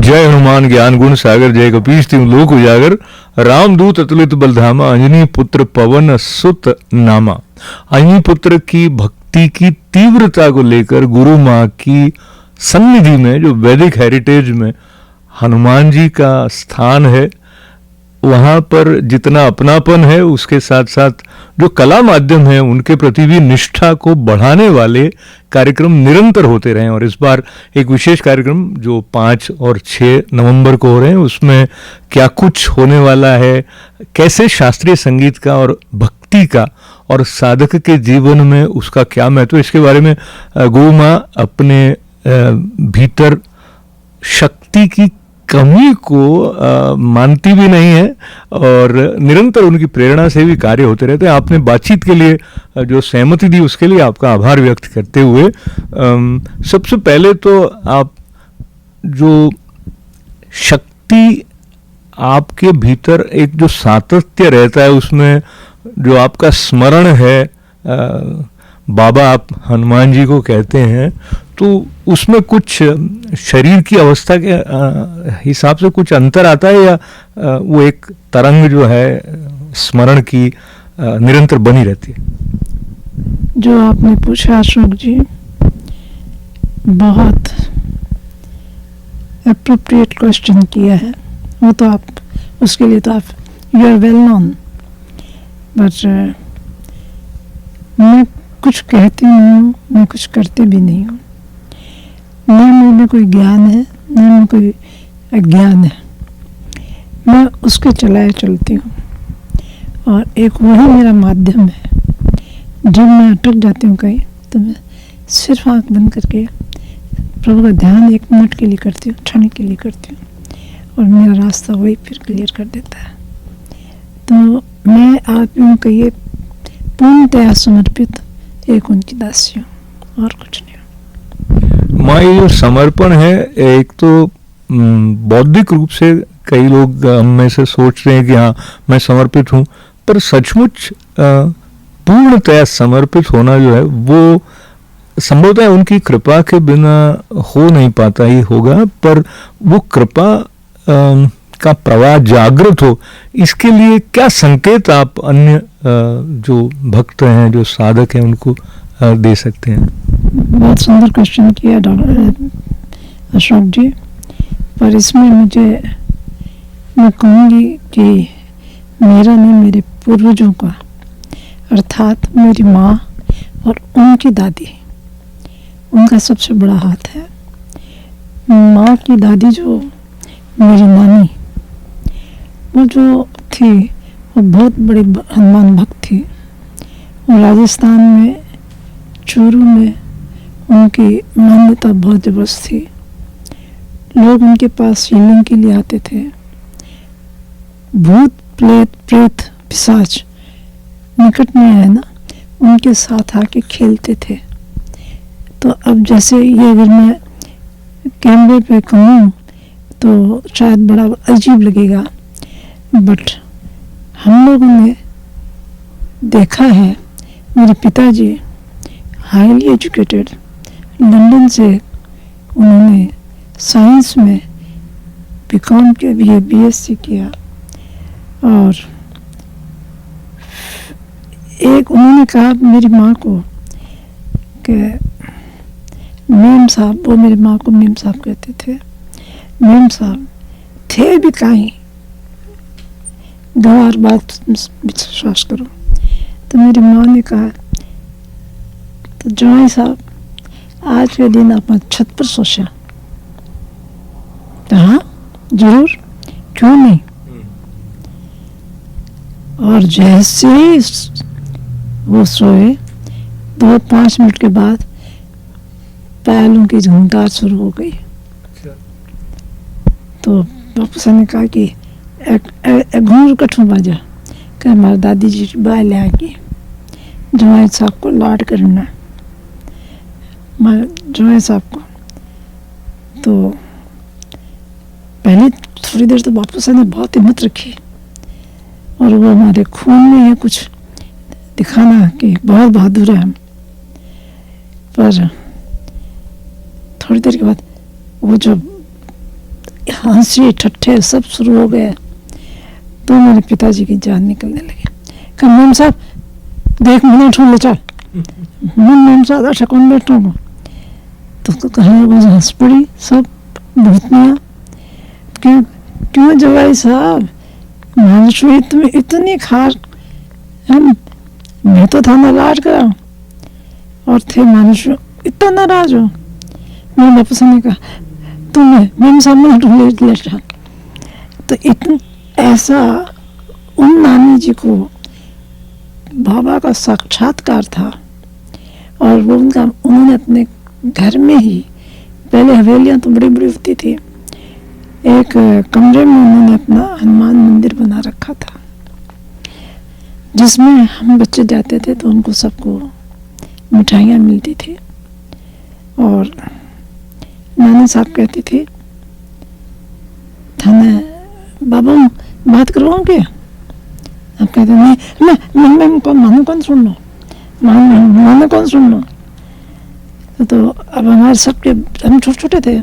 जय हनुमान ज्ञान गुण सागर, जय कपीश तिहुँ लोक उजागर, रामदूत अतुलित बलधामा, अंजनी पुत्र पवन सुत नामा। अंजनी पुत्र की भक्ति की तीव्रता को लेकर गुरु माँ की सन्निधि में, जो वैदिक हेरिटेज में हनुमान जी का स्थान है, वहाँ पर जितना अपनापन है, उसके साथ साथ जो कला माध्यम है उनके प्रति भी निष्ठा को बढ़ाने वाले कार्यक्रम निरंतर होते रहे। और इस बार एक विशेष कार्यक्रम जो 5 और 6 नवंबर को हो रहे हैं, उसमें क्या कुछ होने वाला है, कैसे शास्त्रीय संगीत का और भक्ति का और साधक के जीवन में उसका क्या महत्व, इसके बारे में गुरु माँ अपने भीतर शक्ति की कमी को मानती भी नहीं है और निरंतर उनकी प्रेरणा से भी कार्य होते रहते हैं। आपने बातचीत के लिए जो सहमति दी उसके लिए आपका आभार व्यक्त करते हुए सबसे पहले तो आप जो शक्ति आपके भीतर एक जो सातत्य रहता है, उसमें जो आपका स्मरण है, बाबा आप हनुमान जी को कहते हैं, तो उसमें कुछ शरीर की अवस्था के हिसाब से कुछ अंतर आता है या वो एक तरंग जो है स्मरण की निरंतर बनी रहती है? जो आपने पूछा अशोक जी, बहुत एप्रोप्रिएट क्वेश्चन किया है। वो तो आप उसके लिए तो आप you are well known, but मैं कुछ कहती नहीं हूँ, मैं कुछ करती भी नहीं हूँ। न में कोई ज्ञान है, न में कोई अज्ञान है। मैं उसके चलाए चलती हूँ और एक वही मेरा माध्यम है। जब मैं अटक जाती हूँ कहीं, तो मैं सिर्फ आंख बंद करके प्रभु का ध्यान 1 मिनट के लिए करती हूँ, क्षण के लिए करती हूँ, और मेरा रास्ता वही फिर क्लियर कर देता है। तो मैं आत्मा का ये पूर्णतया समर्पित एक उनकी दासी हूँ और कुछ नहीं। माँ, ये जो समर्पण है, एक तो बौद्धिक रूप से कई लोग हम में से सोच रहे हैं कि हाँ मैं समर्पित हूँ, पर सचमुच पूर्णतया समर्पित होना जो है वो संभवतः उनकी कृपा के बिना हो नहीं पाता ही होगा, पर वो कृपा का प्रवाह जागृत हो, इसके लिए क्या संकेत आप अन्य जो भक्त हैं, जो साधक हैं, उनको दे सकते हैं? बहुत सुंदर क्वेश्चन किया डॉक्टर अशोक जी, पर इसमें मैं कहूँगी कि मेरा नहीं, मेरे पूर्वजों का, अर्थात मेरी माँ और उनकी दादी, उनका सबसे बड़ा हाथ है। माँ की दादी जो मेरी नानी, वो जो थी वो बहुत बड़ी हनुमान भक्त थी। और राजस्थान में चूरू में उनकी मान्यता बहुत जबरदस्त थी। लोग उनके पास हीलिंग के लिए आते थे। भूत प्रेत पिशाच निकट में है ना, उनके साथ आके खेलते थे। तो अब जैसे ये अगर मैं कैमरे पे कहूँ तो शायद बड़ा अजीब लगेगा, बट हम लोगों ने देखा है। मेरे पिताजी हाईली एजुकेटेड, लंदन से उन्होंने साइंस में बीकॉम के लिए बीएससी किया, और एक उन्होंने कहा मेरी माँ को कि मेम साहब, वो मेरी माँ को मेम साहब कहते थे, मेम साहब थे भी कहीं, गवार बात विश्वास करो। तो मेरी माँ ने कहा, तो जवाई साहब आज के दिन आप छत पर सोचा? तो हाँ जरूर, क्यों नहीं। और जैसे ही वो सोए 2-5 मिनट के बाद पैरों की झुंकार शुरू हो गई। तो बापू ने कहा कि घूर कठू बाजा क्या हमारी दादी जी बाय ले आएगी, जवाई साहब को लाड करना, जवाई साहब को। तो पहले थोड़ी देर तो बापू ने बहुत हिम्मत रखी, और वो हमारे खून में है कुछ दिखाना कि बहुत बहादुर है हम। पर थोड़ी देर के बाद वो जब हंसी ठट्ठे सब शुरू हो गए। तो मेरे पिताजी की जान निकलने लगी। कहा मैम साहब देख मैंने ढूंढ ले चल। मैम साहब अच्छा कौन बैठा हूँ? तो कहने लगे हंस पड़ी सब भूतनिया। क्यों क्यों जवाई साहब मानसूरी तुम्हें इतनी खार हम मैं तो था नाराज का और थे मानसू इतना नाराज हो। मेरे बापू ने कहा तुम्हें मैम साहब ने ढूंढ ले चल। तो इतना ऐसा उन नानी जी को बाबा का साक्षात्कार था। और वो उन्होंने अपने घर में ही, पहले हवेलियां तो बड़ी बड़ी होती थी, एक कमरे में उन्होंने अपना हनुमान मंदिर बना रखा था, जिसमें हम बच्चे जाते थे तो उनको सबको मिठाइयाँ मिलती थी। और नानी साहब कहती थी थाने बाबा बात करवाओगे? आप कहते नहीं मैं कौन सुन लो, मैंने कौन सुन लो। तो अब हमारे सबके, हम छोटे छोटे थे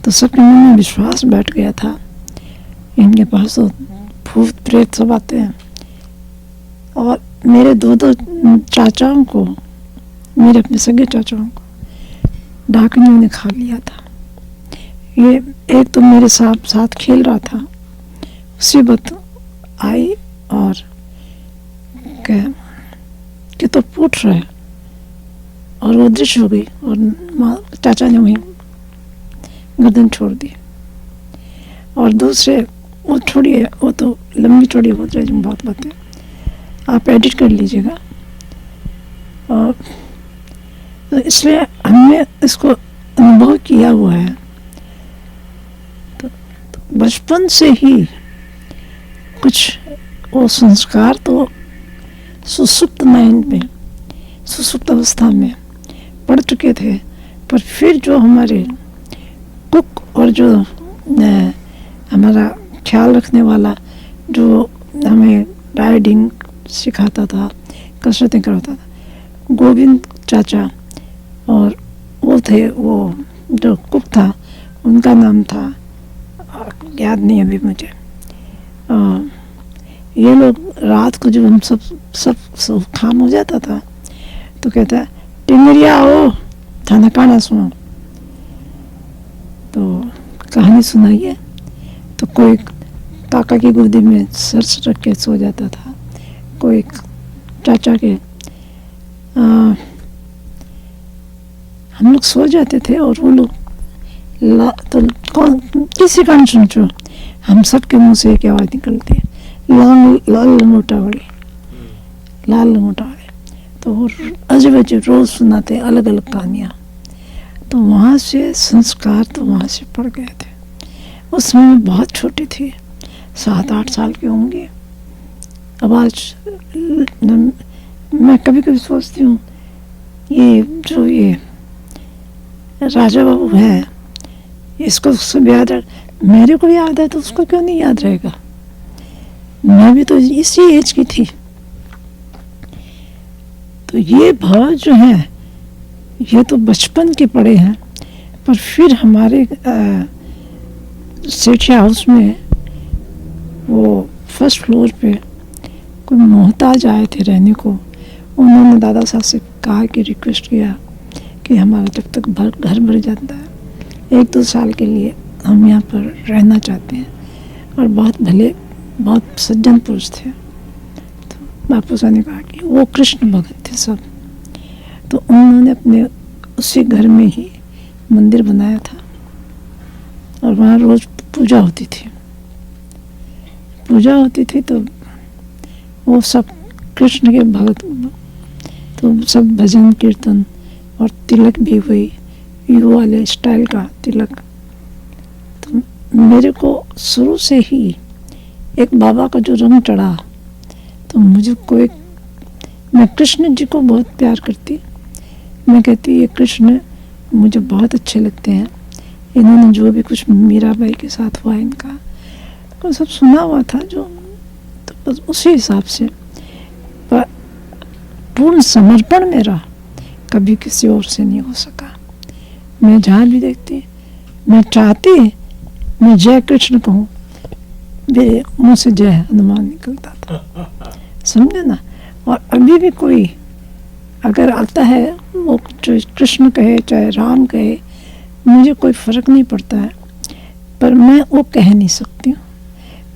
तो सबके मन में विश्वास बैठ गया था इनके पास तो भूत प्रेत सब आते हैं। और मेरे दो चाचाओं को, मेरे अपने सगे चाचाओं को डाकनियों ने खा लिया था। ये एक तो मेरे साथ खेल रहा था, उसी वक्त आई और कि तो पूछ रहे और वो दृश्य हो गई और चाचा ने वहीं गर्दन छोड़ दी। और दूसरे वो छोड़िए, वो तो लंबी चौड़ी हो जाए जो बहुत बातें आप एडिट कर लीजिएगा। और तो इसलिए हमने इसको अनुभव किया हुआ है। तो बचपन से ही कुछ वो संस्कार तो सुसुप्त माइंड में, सुसुप्त अवस्था में पढ़ चुके थे। पर फिर जो हमारे कुक और जो हमारा ख्याल रखने वाला जो हमें राइडिंग सिखाता था, कसरतें करवाता था, गोविंद चाचा, और वो थे, वो जो कुक था उनका नाम था, याद नहीं अभी मुझे। ये लोग रात को जब हम सब खाम हो जाता था तो कहता है टिंगरिया आओ खाना खाना सुनो। तो कहानी सुनाइए तो कोई काका की गोदी में सर रख के सो जाता था, कोई चाचा के हम लोग सो जाते थे और वो लोग तो कौन किसी का सुन चो हम सबके मुंह से एक आवाज निकलती है, लाल लंगोटा वाली, लाल लंगोटा वाली। तो वो अजब अजब रोज सुनाते अलग अलग कहानियाँ। तो वहाँ से संस्कार तो वहाँ से पड़ गए थे। उस समय मैं बहुत छोटी थी, 7-8 साल की होंगी। अब आज मैं कभी कभी सोचती हूँ ये जो ये राजा बाबू है, इसको सब याद है, मेरे को याद है तो उसको क्यों नहीं याद रहेगा? मैं भी तो इसी एज की थी। तो ये भाव जो है ये तो बचपन के पड़े हैं। पर फिर हमारे सेठिया हाउस में वो फर्स्ट फ्लोर पे कोई मोहताज आए थे रहने को। उन्होंने दादा साहब से कहा कि रिक्वेस्ट किया कि हमारा जब तक घर भर जाता है 1-2 साल के लिए हम यहाँ पर रहना चाहते हैं। और बहुत भले, बहुत सज्जन पुरुष थे। तो बापू साहब ने कहा कि वो कृष्ण भगत थे सब। तो उन्होंने अपने उसी घर में ही मंदिर बनाया था और वहाँ रोज पूजा होती थी। पूजा होती थी तो वो सब कृष्ण के भगत, तो सब भजन कीर्तन और तिलक भी हुई, यू वाले स्टाइल का तिलक। तो मेरे को शुरू से ही एक बाबा का जो रंग चढ़ा, तो मुझे कोई, मैं कृष्ण जी को बहुत प्यार करती। मैं कहती ये कृष्ण मुझे बहुत अच्छे लगते हैं। इन्होंने जो भी कुछ मीराबाई के साथ हुआ इनका तो सब सुना हुआ था, जो तो बस उसी हिसाब से। पर पूर्ण समर्पण मेरा कभी किसी और से नहीं हो सका। मैं जहाँ भी देखती, मैं चाहती मैं जय कृष्ण कहूँ, मेरे मुंह से जय हनुमान निकलता था, समझे ना। और अभी भी कोई अगर आता है, वो कृष्ण कहे चाहे राम कहे, मुझे कोई फर्क नहीं पड़ता है, पर मैं वो कह नहीं सकती हूँ।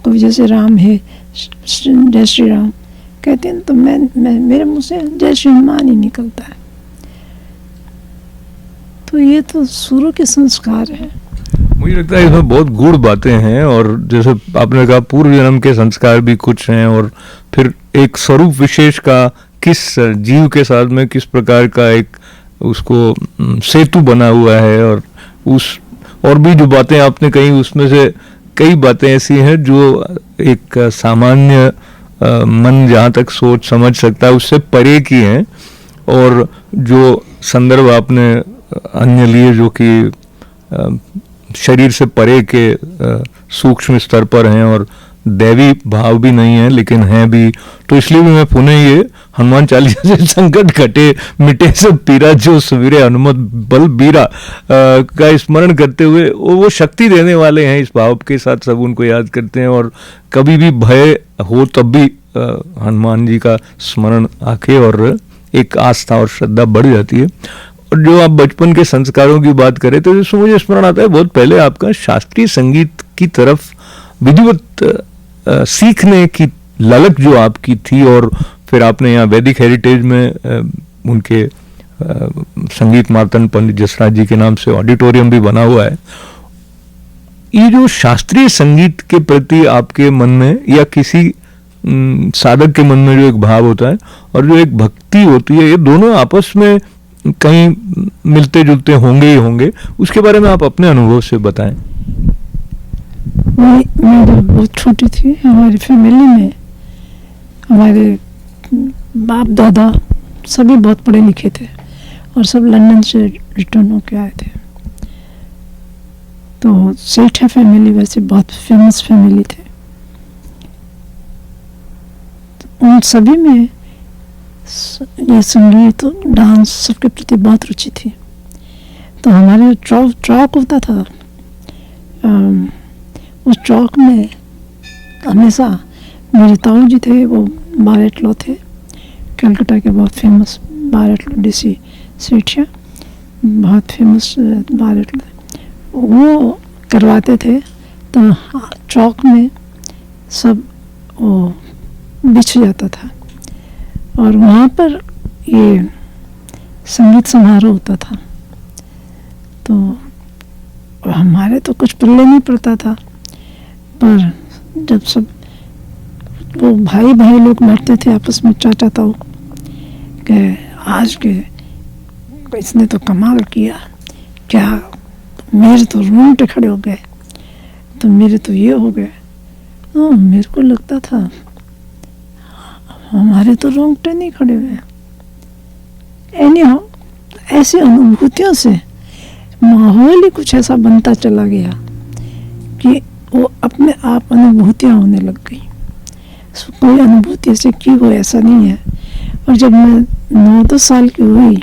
कोई जैसे राम है, जय श्री राम कहते हैं, तो मैं मेरे मुंह से जय श्री हनुमान ही निकलता है। तो ये तो शुरू के संस्कार है। मुझे लगता है इसमें बहुत गूढ़ बातें हैं, और जैसे आपने कहा पूर्व जन्म के संस्कार भी कुछ हैं, और फिर एक स्वरूप विशेष का किस जीव के साथ में किस प्रकार का एक उसको सेतु बना हुआ है, और उस और भी जो बातें आपने कही उसमें से कई बातें ऐसी हैं जो एक सामान्य मन जहाँ तक सोच समझ सकता है उससे परे की हैं, और जो संदर्भ आपने अन्य लिए जो कि शरीर से परे के सूक्ष्म स्तर पर हैं और दैवी भाव भी नहीं है लेकिन हैं भी, तो इसलिए भी मैं पुनः ये हनुमान चालीसा से संकट घटे मिटे सब पीरा जो सवेरे हनुमत बल बीरा का स्मरण करते हुए वो शक्ति देने वाले हैं, इस भाव के साथ सब उनको याद करते हैं, और कभी भी भय हो तब भी हनुमान जी का स्मरण आके और एक आस्था और श्रद्धा बढ़ जाती है। और जो आप बचपन के संस्कारों की बात करें तो जिसमें मुझे स्मरण आता है बहुत पहले आपका शास्त्रीय संगीत की तरफ विधिवत सीखने की ललक जो आपकी थी, और फिर आपने यहाँ वैदिक हेरिटेज में उनके संगीत मार्तन पंडित जसराज जी के नाम से ऑडिटोरियम भी बना हुआ है। ये जो शास्त्रीय संगीत के प्रति आपके मन में या किसी साधक के मन में जो एक भाव होता है और जो एक भक्ति होती है, ये दोनों आपस में कहीं मिलते जुलते होंगे ही होंगे, उसके बारे में आप अपने अनुभव से बताएं। मैं जब बहुत छोटी थी, हमारी फैमिली में हमारे बाप दादा सभी बहुत पढ़े लिखे थे और सब लंदन से रिटर्न होके आए थे। तो सेठा फैमिली वैसे बहुत फेमस फैमिली थे। तो उन सभी में ये संगीत डांस सबके प्रति बहुत रुचि थी। तो हमारे चौक होता था, उस चौक में हमेशा मेरे ताऊ जी थे, वो बारेटलो थे, कलकत्ता के बहुत फेमस बारेटलो, डीसी सेठिया बहुत फेमस बारेटलो, वो करवाते थे। तो चौक में सब वो बिछ जाता था और वहाँ पर ये संगीत समारोह होता था। तो हमारे तो कुछ पल्ले नहीं पड़ता था, पर जब सब वो भाई भाई लोग बैठते थे आपस में, चाचा ताऊ के आज के इसने तो कमाल किया, क्या मेरे तो रोंगटे खड़े हो गए, तो मेरे तो ये हो गए। तो मेरे को लगता था हमारे तो रोंगटे नहीं खड़े हुए। एनीहाउ ऐसी अनुभूतियों से माहौल ही कुछ ऐसा बनता चला गया कि वो अपने आप अनुभूतियाँ होने लग गई। कोई अनुभूति ऐसे की हो ऐसा नहीं है। और जब मैं 9-10 साल की हुई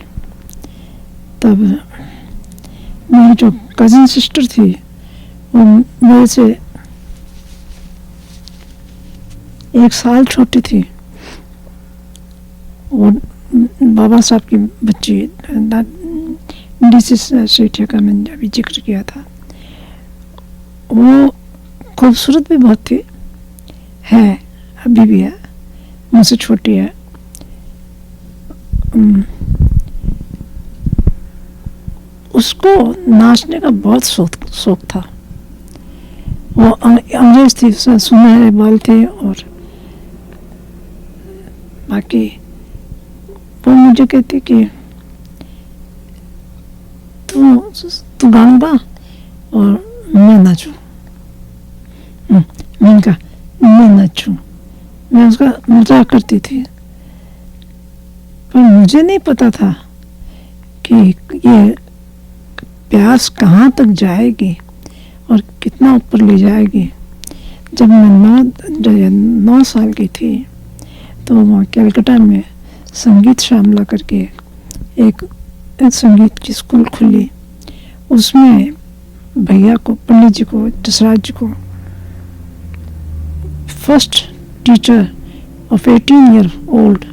तब मेरी जो कजिन सिस्टर थी वो मेरे से 1 साल छोटी थी। वो बाबा साहब की बच्ची, डीसी सेठिया का मैंने अभी जिक्र किया था, वो खूबसूरत भी बहुत थी, है अभी भी है, मुझसे छोटी है। उसको नाचने का बहुत शौक था। वो अंग्रेज थी, सुनहरे बाल थे, और बाकी वो मुझे कहती कि तू गाऊंगा और मैं नाचूं। मैंने कहा मैं नाचूं, मैं उसका मजाक करती थी, पर मुझे नहीं पता था कि ये प्यास कहाँ तक जाएगी और कितना ऊपर ले जाएगी। जब मैं 9 साल की थी तो वहाँ कलकत्ता में संगीत श्यामला करके एक संगीत की स्कूल खुली। उसमें भैया को, पंडित जी को, जसराज जी को first teacher of 18 year old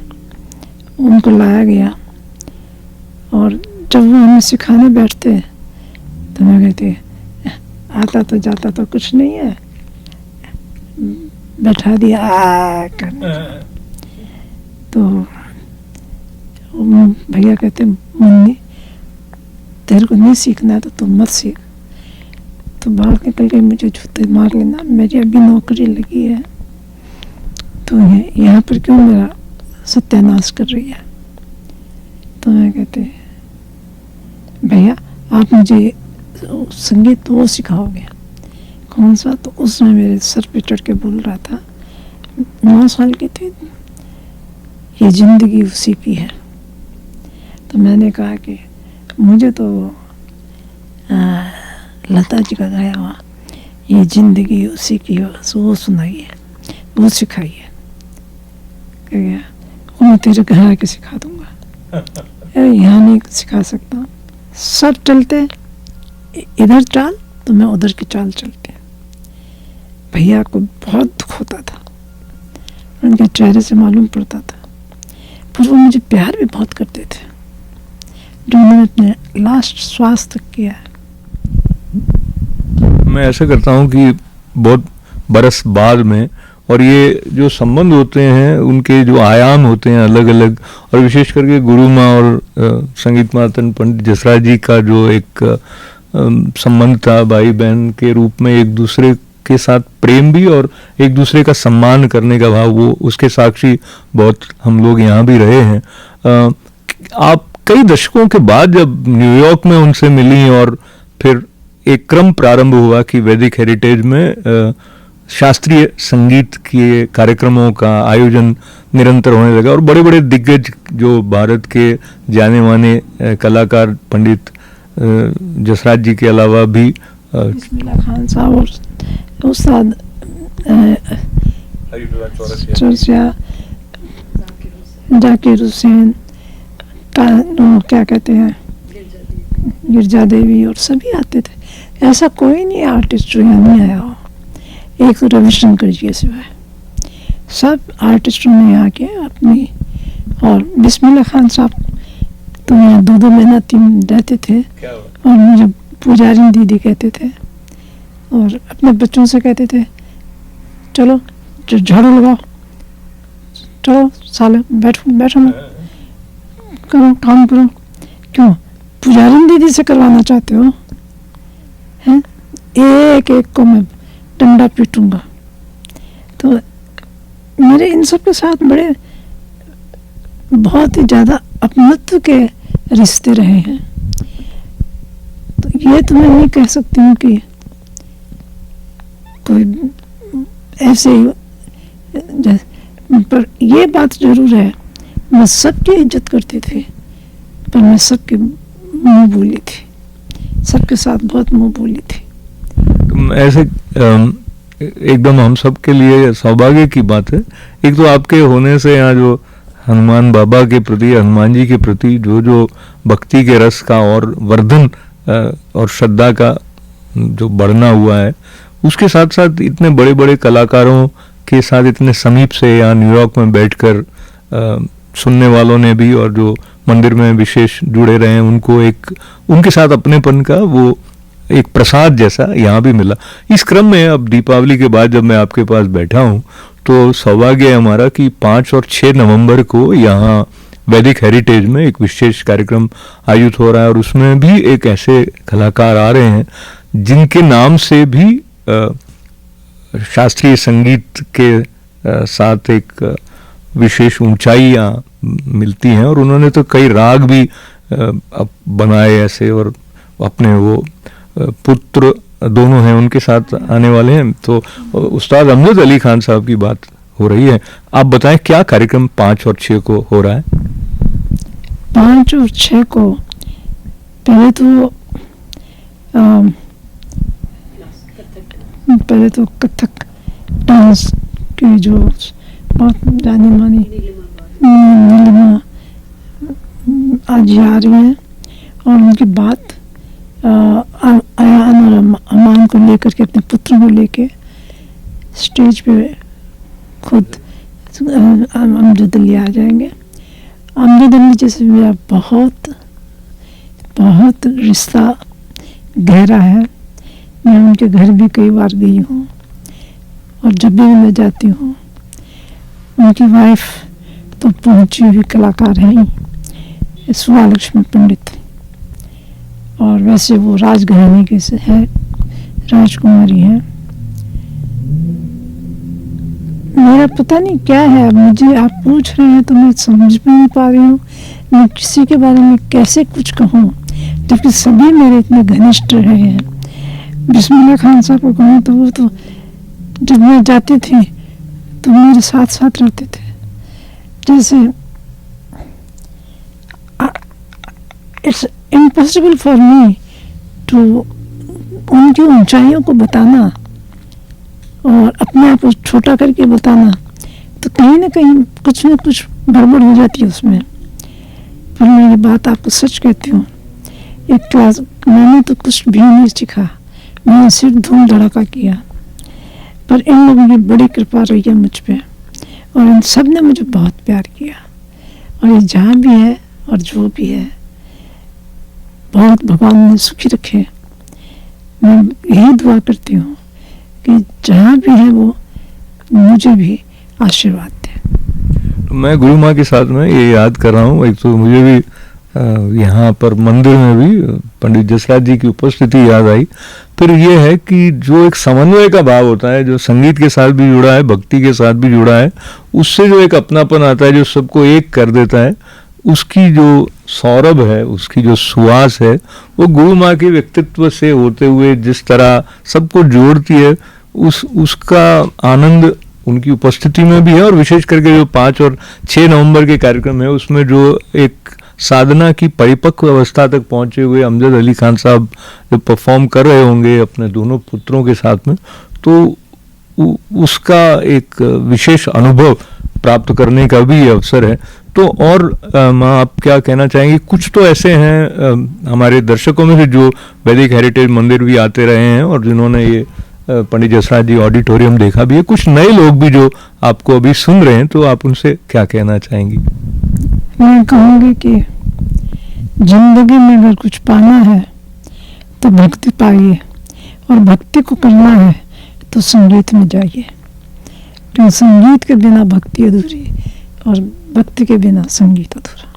उनको लाया गया। और जब वो हमें सिखाने बैठते तो मैं कहती आता तो जाता तो कुछ नहीं है, बैठा दिया करने। तो भैया कहते मुन्नी तेरे को नहीं सीखना है तो तुम मत सीख, तो बाहर निकल के मुझे जूते मार लेना, मेरी अभी नौकरी लगी है तो यहाँ पर क्यों मेरा सत्यानाश कर रही है। तो मैं कहते भैया आप मुझे संगीत वो सिखाओगे, कौन सा? तो उसने मेरे सर पे चढ़ के बोल रहा था, 9 साल की थी, ये जिंदगी उसी की है। तो मैंने कहा कि मुझे तो लता जी का गाया हुआ ये जिंदगी उसी की हो वो सुनाइए, वो सिखाइए। कह गया वो मैं तेरे घर आके सिखा दूंगा, यहाँ नहीं सिखा सकता। सब चलते इधर चाल तो मैं उधर की चाल चलते। भैया को बहुत दुख होता था, उनके चेहरे से मालूम पड़ता था, पर वो मुझे प्यार भी बहुत करते थे, जो उन्होंने अपने लास्ट श्वास तक किया है। मैं ऐसा करता हूँ कि बहुत बरस बाद में, और ये जो संबंध होते हैं उनके जो आयाम होते हैं अलग अलग, और विशेष करके गुरु माँ और संगीत मातन पंडित जसराज जी का जो एक संबंध था भाई बहन के रूप में, एक दूसरे के साथ प्रेम भी और एक दूसरे का सम्मान करने का भाव, वो उसके साक्षी बहुत हम लोग यहाँ भी रहे हैं। आप कई दशकों के बाद जब न्यूयॉर्क में उनसे मिली और फिर एक क्रम प्रारंभ हुआ कि वैदिक हेरिटेज में शास्त्रीय संगीत के कार्यक्रमों का आयोजन निरंतर होने लगा, और बड़े बड़े दिग्गज जो भारत के जाने माने कलाकार पंडित जसराज जी के अलावा भी बिस्मिल्लाह खान साहब और उस्ताद चौरसिया, जाकिर हुसैन, क्या कहते हैं, गिरजा देवी, और सभी आते थे। ऐसा कोई नहीं आर्टिस्ट जो यहाँ नहीं आया हो, एक तो रविशंकर जी के सिवाय सब आर्टिस्टों ने यहाँ के अपनी। और बिस्मिल्लाह खान साहब तो यहाँ 2-2 महीना 3 रहते थे, और मुझे पुजारी दीदी कहते थे, और अपने बच्चों से कहते थे चलो झाड़ू लगाओ, चलो साले बैठो बैठो ना, करो काम करो। क्यों पुजारी दीदी से करवाना चाहते हो? हैं एक एक को मैं डंडा पीटूंगा। तो मेरे इन सब के साथ बड़े बहुत ही ज़्यादा अपनत्व के रिश्ते रहे हैं। तो ये तो मैं नहीं कह सकती हूँ कि कोई ऐसे ही, पर ये बात जरूर है, मैं सबकी इज्जत करती थी, पर मैं सबके मुंह बोली थी, सबके साथ बहुत मुंह बोली थी। ऐसे एकदम हम सब के लिए सौभाग्य की बात है। एक तो आपके होने से यहाँ जो हनुमान बाबा के प्रति, हनुमान जी के प्रति जो भक्ति के रस का और वर्धन और श्रद्धा का जो बढ़ना हुआ है, उसके साथ साथ इतने बड़े बड़े कलाकारों के साथ इतने समीप से यहाँ न्यूयॉर्क में बैठकर सुनने वालों ने भी, और जो मंदिर में विशेष जुड़े रहे हैं उनको एक उनके साथ अपनेपन का वो एक प्रसाद जैसा यहाँ भी मिला। इस क्रम में अब दीपावली के बाद जब मैं आपके पास बैठा हूँ तो सौभाग्य है हमारा कि 5 और 6 नवंबर को यहाँ वैदिक हेरिटेज में एक विशेष कार्यक्रम आयोजित हो रहा है, और उसमें भी एक ऐसे कलाकार आ रहे हैं जिनके नाम से भी शास्त्रीय संगीत के साथ एक विशेष ऊंचाइयाँ मिलती हैं, और उन्होंने तो कई राग भी बनाए ऐसे, और अपने वो पुत्र दोनों हैं उनके साथ आने वाले हैं। तो उस्ताद अमजद अली खान साहब की बात हो रही है, आप बताएं क्या कार्यक्रम 5 और 6 को हो रहा है? 5 और 6 को पहले तो कथक डांस के जो बहुत जानी मानी नीलिमा आज आ रही हैं, और उनके बाद आने और अमान को लेकर के, अपने पुत्र को लेके स्टेज पे खुद अमजद अली आ जाएंगे। अमजद अली जैसे मेरा बहुत बहुत रिश्ता गहरा है। मैं उनके घर भी कई बार गई हूँ, और जब भी मैं जाती हूँ, उनकी वाइफ तो पहुंची हुई कलाकार हैं, सुहा लक्ष्मी पंडित, और वैसे वो राजघराने के से है, राजकुमारी है। मेरा पता नहीं क्या है, अब मुझे आप पूछ रहे हैं तो मैं समझ भी नहीं पा रही हूँ मैं किसी के बारे में कैसे कुछ कहूँ, जबकि सभी मेरे इतने घनिष्ठ रहे हैं। बिस्मिल्लाह खान साहब को कहूँ तो वो तो जब मैं जाती थी तो मेरे साथ साथ रहते थे। जैसे it's impossible for me to उनकी ऊंचाइयों को बताना और अपने आप को छोटा करके बताना, तो कहीं ना कहीं कुछ न कुछ गड़बड़ हो जाती है उसमें। पर मैं ये बात आपको सच कहती हूँ, एक क्लास मैंने तो कुछ भी नहीं सीखा, मैंने सिर्फ धूम धड़ाका किया, पर इन लोगों की बड़ी कृपा रही है मुझ पे, और इन सब ने मुझे बहुत प्यार किया। और ये जहाँ भी है और जो भी है, बहुत भगवान ने सुखी रखे। मैं यही दुआ करती हूँ कि जहाँ भी है वो मुझे भी आशीर्वाद दे। तो मैं गुरु माँ के साथ में ये याद कर रहा हूँ, एक तो मुझे भी यहाँ पर मंदिर में भी पंडित जसराज जी की उपस्थिति याद आई। फिर ये है कि जो एक समन्वय का भाव होता है, जो संगीत के साथ भी जुड़ा है, भक्ति के साथ भी जुड़ा है, उससे जो एक अपनापन आता है, जो सबको एक कर देता है, उसकी जो सौरभ है, उसकी जो सुवास है, वो गुरु माँ के व्यक्तित्व से होते हुए जिस तरह सबको जोड़ती है, उसका आनंद उनकी उपस्थिति में भी है। और विशेष करके जो 5 और 6 नवंबर के कार्यक्रम है, उसमें जो एक साधना की परिपक्व अवस्था तक पहुंचे हुए अमजद अली खान साहब जो परफॉर्म कर रहे होंगे अपने दोनों पुत्रों के साथ में, तो उसका एक विशेष अनुभव प्राप्त करने का भी अवसर है। तो और माँ, आप क्या कहना चाहेंगे? कुछ तो ऐसे हैं हमारे दर्शकों में से जो वैदिक हेरिटेज मंदिर भी आते रहे हैं और जिन्होंने ये पंडित जसराज जी ऑडिटोरियम देखा भी है, कुछ नए लोग भी जो आपको अभी सुन रहे हैं, तो आप उनसे क्या कहना चाहेंगी? मैं कहूँगी कि जिंदगी में अगर कुछ पाना है तो भक्ति पाइए, और भक्ति को करना है तो संगीत में जाइए, क्योंकि संगीत के बिना भक्ति अधूरी और भक्ति के बिना संगीत अधूरा।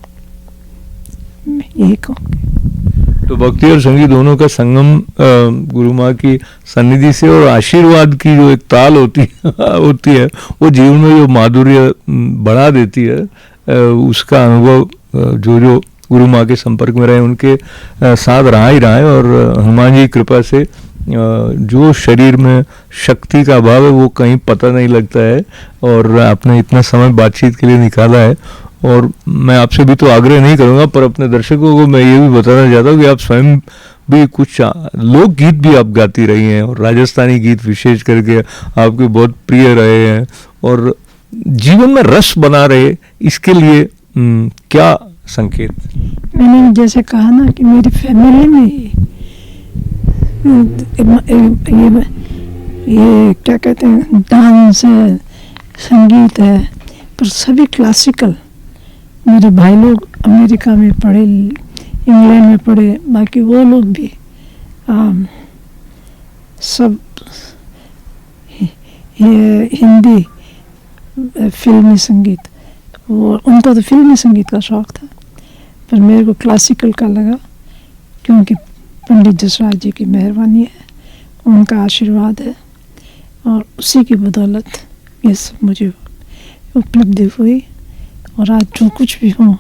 मैं यही कहूँगी। तो भक्ति और संगीत दोनों का संगम गुरु माँ की सन्निधि से और आशीर्वाद की जो एक ताल होती है वो जीवन में जो माधुर्य बढ़ा देती है, उसका अनुभव जो गुरु माँ के संपर्क में रहे उनके साथ रहा ही रहा है। और हनुमान जी की कृपा से जो शरीर में शक्ति का अभाव है वो कहीं पता नहीं लगता है। और आपने इतना समय बातचीत के लिए निकाला है, और मैं आपसे भी तो आग्रह नहीं करूँगा, पर अपने दर्शकों को मैं ये भी बताना चाहता हूँ कि आप स्वयं भी कुछ लोकगीत भी आप गाती रही हैं, और राजस्थानी गीत विशेष करके आपके बहुत प्रिय रहे हैं, और जीवन में रस बना रहे, इसके लिए क्या संकेत? मैंने जैसे कहा ना कि मेरी फैमिली में ही ये क्या कहते हैं, डांस है, संगीत है, पर सभी क्लासिकल। मेरे भाई लोग अमेरिका में पढ़े, इंग्लैंड में पढ़े, बाकी वो लोग भी सब ये हिंदी फिल्मी संगीत, वो उनको तो फिल्मी संगीत का शौक था, पर मेरे को क्लासिकल का लगा, क्योंकि पंडित जसराज जी की मेहरबानी है, उनका आशीर्वाद है, और उसी की बदौलत ये सब मुझे उपलब्धि हुई। और आज जो कुछ भी हूँ,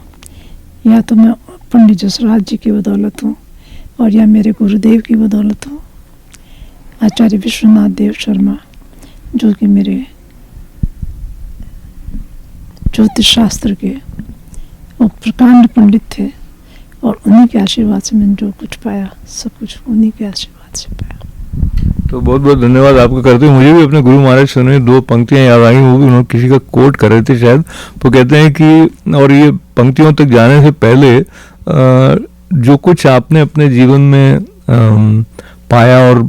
या तो मैं पंडित जसराज जी की बदौलत हूँ, और या मेरे गुरुदेव की बदौलत हूँ, आचार्य विश्वनाथ देव शर्मा, जो कि मेरे ज्योतिष शास्त्र के वो प्रकांड पंडित थे, और उन्हीं के आशीर्वाद से मैंने जो कुछ पाया, सब कुछ उन्हीं के आशीर्वाद से पाया। तो बहुत बहुत धन्यवाद आपका करते हुए। मुझे भी अपने गुरु महाराज सुने 2 पंक्तियां याद आई, वो भी उन्होंने किसी का कोट कर रहे थे शायद। वो कहते हैं कि, और ये पंक्तियों तक जाने से पहले जो कुछ आपने अपने जीवन में पाया और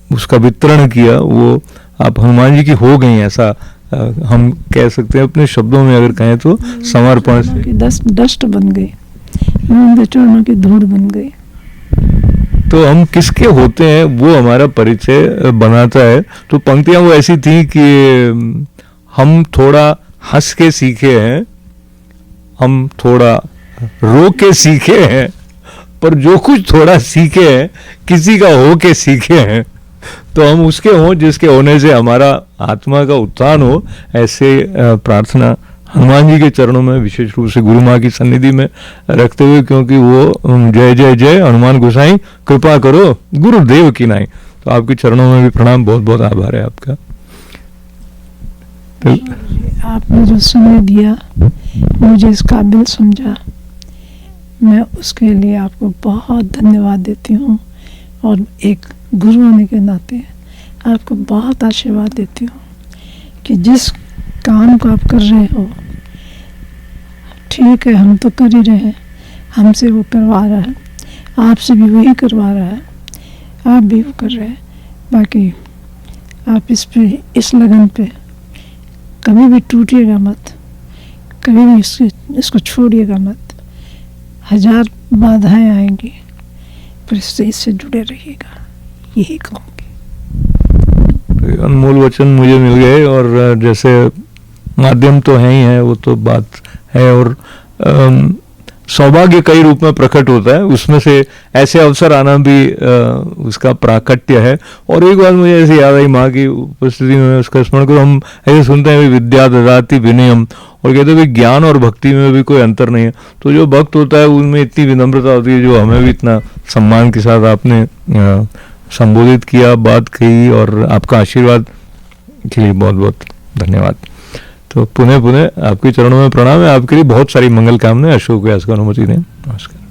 उसका वितरण किया, वो आप हनुमान जी की हो गई, ऐसा हम कह सकते हैं अपने शब्दों में अगर कहें तो, समर्पण से। की डस्ट बन गई, उनके चरणों की धूड़ बन गई। तो हम किसके होते हैं वो हमारा परिचय बनाता है। तो पंक्तियां वो ऐसी थी कि हम थोड़ा हंस के सीखे हैं, हम थोड़ा रो के सीखे हैं, पर जो कुछ थोड़ा सीखे हैं किसी का हो के सीखे हैं। तो हम उसके हों जिसके होने से हमारा आत्मा का उत्थान हो, ऐसे प्रार्थना हनुमान जी के चरणों में विशेष रूप से गुरु माँ की सन्निधि में रखते हुए, क्योंकि वो जय जय जय हनुमान गोसाई कृपा करो गुरुदेव की नाई। तो आपके चरणों में भी प्रणाम, बहुत बहुत आभार है आपका। तो आपने जो समय दिया, मुझे इस काबिल समझा, मैं उसके लिए आपको बहुत धन्यवाद देती हूँ, और एक गुरु होने के नाते आपको बहुत आशीर्वाद देती हूँ कि जिस काम को आप कर रहे हो, ठीक है हम तो कर ही रहे हैं, हमसे वो करवा रहा है, आपसे भी वही करवा रहा है, आप भी वो कर रहे हैं। बाकी आप इस लगन पे कभी भी टूटिएगा मत, कभी भी इसको छोड़िएगा मत। 1000 बाधाएं आएंगी, पर इससे जुड़े रहिएगा, यही कहूँगी। अनमोल वचन मुझे मिल गए, और जैसे माध्यम तो है ही है, वो तो बात है, और सौभाग्य कई रूप में प्रकट होता है, उसमें से ऐसे अवसर आना भी उसका प्राकट्य है। और एक बात मुझे ऐसे याद आई, माँ की उपस्थिति में उसका स्मरण करो, हम ऐसे सुनते हैं विद्या ददाति विनयम, और कहते हैं ज्ञान और भक्ति में भी कोई अंतर नहीं है। तो जो भक्त होता है उनमें इतनी विनम्रता होती है, जो हमें भी इतना सम्मान के साथ आपने संबोधित किया, बात कही, और आपका आशीर्वाद के लिए बहुत बहुत धन्यवाद। तो पुनः पुनः आपके चरणों में प्रणाम है। आपके लिए बहुत सारी मंगल कामनाएं। अशोक व्यास को अनुमति दें। नमस्कार।